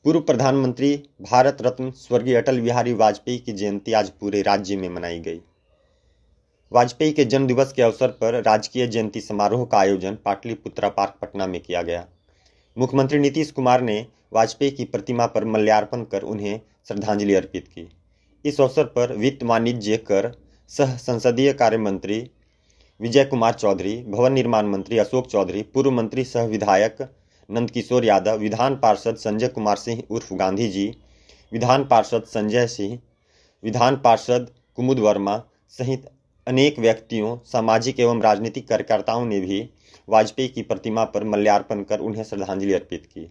पूर्व प्रधानमंत्री भारत रत्न स्वर्गीय अटल बिहारी वाजपेयी की जयंती आज पूरे राज्य में मनाई गई। वाजपेयी के जन्म दिवस के अवसर पर राजकीय जयंती समारोह का आयोजन पाटलिपुत्रा पार्क पटना में किया गया। मुख्यमंत्री नीतीश कुमार ने वाजपेयी की प्रतिमा पर माल्यार्पण कर उन्हें श्रद्धांजलि अर्पित की। इस अवसर पर वित्त, वाणिज्य, कर, सह संसदीय कार्य मंत्री विजय कुमार चौधरी, भवन निर्माण मंत्री अशोक चौधरी, पूर्व मंत्री सह विधायक नंदकिशोर यादव, विधान पार्षद संजय कुमार सिंह उर्फ गांधी जी, विधान पार्षद संजय सिंह, विधान पार्षद कुमुद वर्मा सहित अनेक व्यक्तियों, सामाजिक एवं राजनीतिक कार्यकर्ताओं ने भी वाजपेयी की प्रतिमा पर माल्यार्पण कर उन्हें श्रद्धांजलि अर्पित की।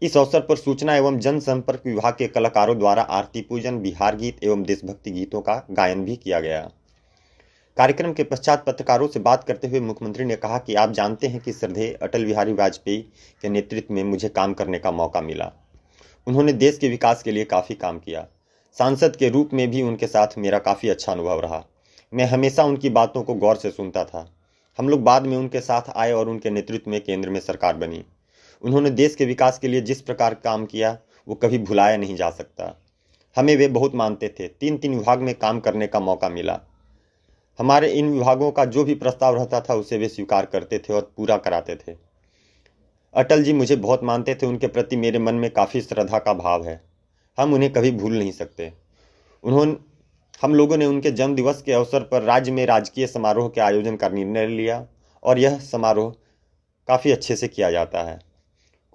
इस अवसर पर सूचना एवं जनसंपर्क विभाग के कलाकारों द्वारा आरती पूजन, बिहार गीत एवं देशभक्ति गीतों का गायन भी किया गया। कार्यक्रम के पश्चात पत्रकारों से बात करते हुए मुख्यमंत्री ने कहा कि आप जानते हैं कि श्रद्धेय अटल बिहारी वाजपेयी के नेतृत्व में मुझे काम करने का मौका मिला। उन्होंने देश के विकास के लिए काफ़ी काम किया। सांसद के रूप में भी उनके साथ मेरा काफ़ी अच्छा अनुभव रहा। मैं हमेशा उनकी बातों को गौर से सुनता था। हम लोग बाद में उनके साथ आए और उनके नेतृत्व में केंद्र में सरकार बनी। उन्होंने देश के विकास के लिए जिस प्रकार काम किया वो कभी भुलाया नहीं जा सकता। हमें वे बहुत मानते थे। तीन विभाग में काम करने का मौका मिला। हमारे इन विभागों का जो भी प्रस्ताव रहता था उसे वे स्वीकार करते थे और पूरा कराते थे। अटल जी मुझे बहुत मानते थे। उनके प्रति मेरे मन में काफ़ी श्रद्धा का भाव है। हम उन्हें कभी भूल नहीं सकते। हम लोगों ने उनके जन्म दिवस के अवसर पर राज्य में राजकीय समारोह के आयोजन का निर्णय लिया और यह समारोह काफ़ी अच्छे से किया जाता है।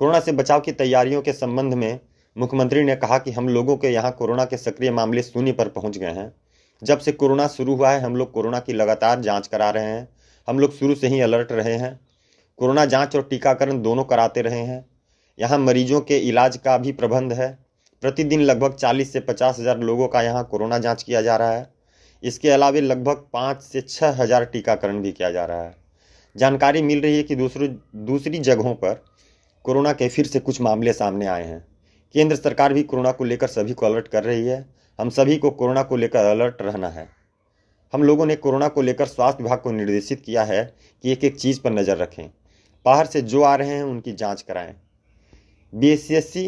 कोरोना से बचाव की तैयारियों के संबंध में मुख्यमंत्री ने कहा कि हम लोगों के यहाँ कोरोना के सक्रिय मामले शून्य पर पहुँच गए हैं। जब से कोरोना शुरू हुआ है हम लोग कोरोना की लगातार जांच करा रहे हैं। हम लोग शुरू से ही अलर्ट रहे हैं। कोरोना जांच और टीकाकरण दोनों कराते रहे हैं। यहाँ मरीजों के इलाज का भी प्रबंध है। प्रतिदिन लगभग 40 से 50 हज़ार लोगों का यहाँ कोरोना जांच किया जा रहा है। इसके अलावा लगभग 5 से 6 हज़ार टीकाकरण भी किया जा रहा है। जानकारी मिल रही है कि दूसरी जगहों पर कोरोना के फिर से कुछ मामले सामने आए हैं। केंद्र सरकार भी कोरोना को लेकर सभी को अलर्ट कर रही है। हम सभी को कोरोना को लेकर अलर्ट रहना है। हम लोगों ने कोरोना को लेकर स्वास्थ्य विभाग को निर्देशित किया है कि एक चीज़ पर नज़र रखें। बाहर से जो आ रहे हैं उनकी जांच कराएं। बीएसएससी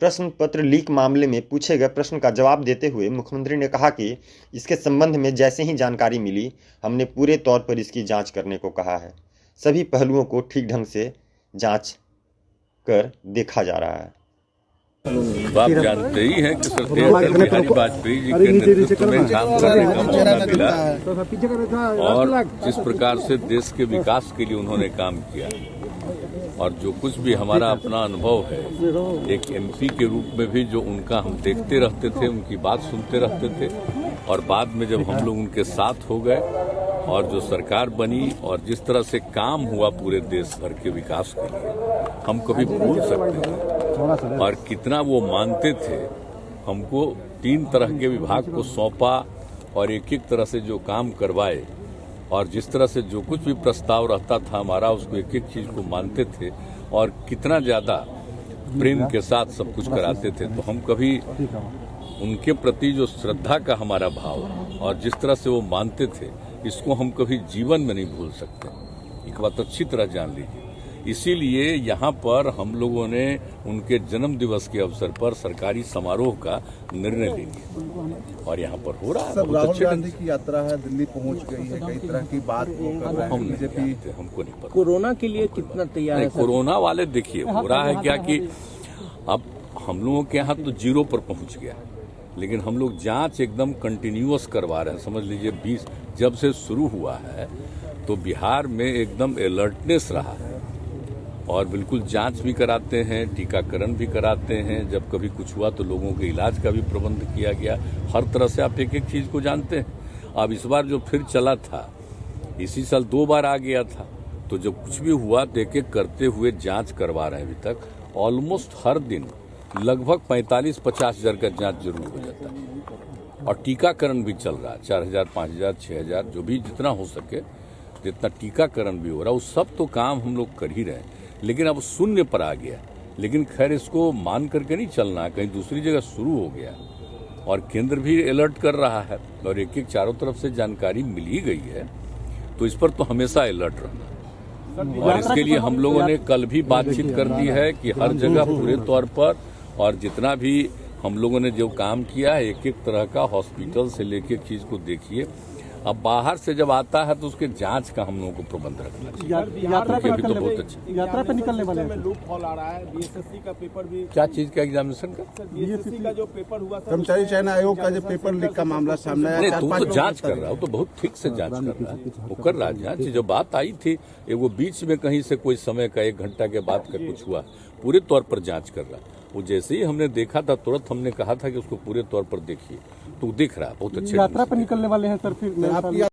प्रश्न पत्र लीक मामले में पूछे गए प्रश्न का जवाब देते हुए मुख्यमंत्री ने कहा कि इसके संबंध में जैसे ही जानकारी मिली हमने पूरे तौर पर इसकी जाँच करने को कहा है। सभी पहलुओं को ठीक ढंग से जाँच कर देखा जा रहा है। तो आप जानते ही हैं कि श्रद्धेय अटल बिहारी वाजपेयी जी के नेतृत्व में काम करने का मौका मिला और जिस प्रकार से देश के विकास के लिए उन्होंने काम किया और जो कुछ भी हमारा अपना अनुभव है, एक एमपी के रूप में भी जो उनका हम देखते रहते थे, उनकी बात सुनते रहते थे और बाद में जब हम लोग उनके साथ हो गए और जो सरकार बनी और जिस तरह से काम हुआ पूरे देश भर के विकास के लिए, हम कभी भूल सकते हैं और कितना वो मानते थे। हमको 3 तरह के विभाग को सौंपा और एक तरह से जो काम करवाए और जिस तरह से जो कुछ भी प्रस्ताव रहता था हमारा, उसको एक चीज को मानते थे और कितना ज्यादा प्रेम के साथ सब कुछ कराते थे। तो हम कभी उनके प्रति जो श्रद्धा का हमारा भाव और जिस तरह से वो मानते थे, इसको हम कभी जीवन में नहीं भूल सकते। एक बात अच्छी तरह जान लीजिए। इसीलिए यहाँ पर हम लोगों ने उनके जन्म दिवस के अवसर पर सरकारी समारोह का निर्णय ले लिया और यहाँ पर हो रहा है। बहुत अच्छे गांधी की यात्रा है, दिल्ली पहुँच गई है, कई तरह की बात हमको नहीं पता। कोरोना के लिए कितना तैयार है? कोरोना वाले देखिए हो रहा है क्या कि अब हम लोगों के यहाँ तो 0 पर पहुँच गया, लेकिन हम लोग जांच एकदम कंटिन्यूअस करवा रहे हैं। समझ लीजिए 20 जब से शुरू हुआ है तो बिहार में एकदम अलर्टनेस रहा है और बिल्कुल जांच भी कराते हैं, टीकाकरण भी कराते हैं। जब कभी कुछ हुआ तो लोगों के इलाज का भी प्रबंध किया गया। हर तरह से आप एक चीज को जानते हैं। अब इस बार जो फिर चला था, इसी साल 2 बार आ गया था, तो जब कुछ भी हुआ तो एक करते हुए जांच करवा रहे हैं। अभी तक ऑलमोस्ट हर दिन लगभग 45-50 हज़ार का जांच जरूर हो जाता है और टीकाकरण भी चल रहा है। 4000, 5000, 6000 जो भी जितना हो सके, जितना टीकाकरण भी हो रहा है, उस सब तो काम हम लोग कर ही रहे हैं। लेकिन अब शून्य पर आ गया, लेकिन खैर इसको मान करके नहीं चलना, कहीं दूसरी जगह शुरू हो गया और केंद्र भी अलर्ट कर रहा है और एक चारों तरफ से जानकारी मिल ही गई है, तो इस पर तो हमेशा अलर्ट रहना। और इसके लिए हम लोगों ने कल भी बातचीत कर दी है कि हर जगह पूरे तौर पर और जितना भी हम लोगों ने जो काम किया है, एक एक तरह का हॉस्पिटल से लेके चीज को देखिए। अब बाहर से जब आता है तो उसके जांच का हम लोगों को प्रबंध रखना चाहिए। यात्रा पे अभी तो बहुत अच्छा यात्रा पे निकलने वाले हैं। लूप हॉल आ रहा है। बीएसएससी का पेपर भी, क्या चीज का एग्जामिनेशन का बीएसएससी का जो पेपर हुआ था, कर्मचारी चयन आयोग का जो पेपर लीक का मामला सामने आया, नहीं, 4-5 तू तो जांच कर रहा हो, तो बहुत ठीक से जांच कर रहा है, वो कर रहा है जांच। जो बात आई थी वो बीच में कहीं से कोई समय का 1 घंटा के बाद का कुछ हुआ, पूरे तौर पर जांच कर रहा है। वो जैसे ही हमने देखा था तुरंत हमने कहा था कि उसको पूरे तौर पर देखिए, तो देख रहा है बहुत अच्छे। यात्रा पे निकलने वाले हैं सर फिर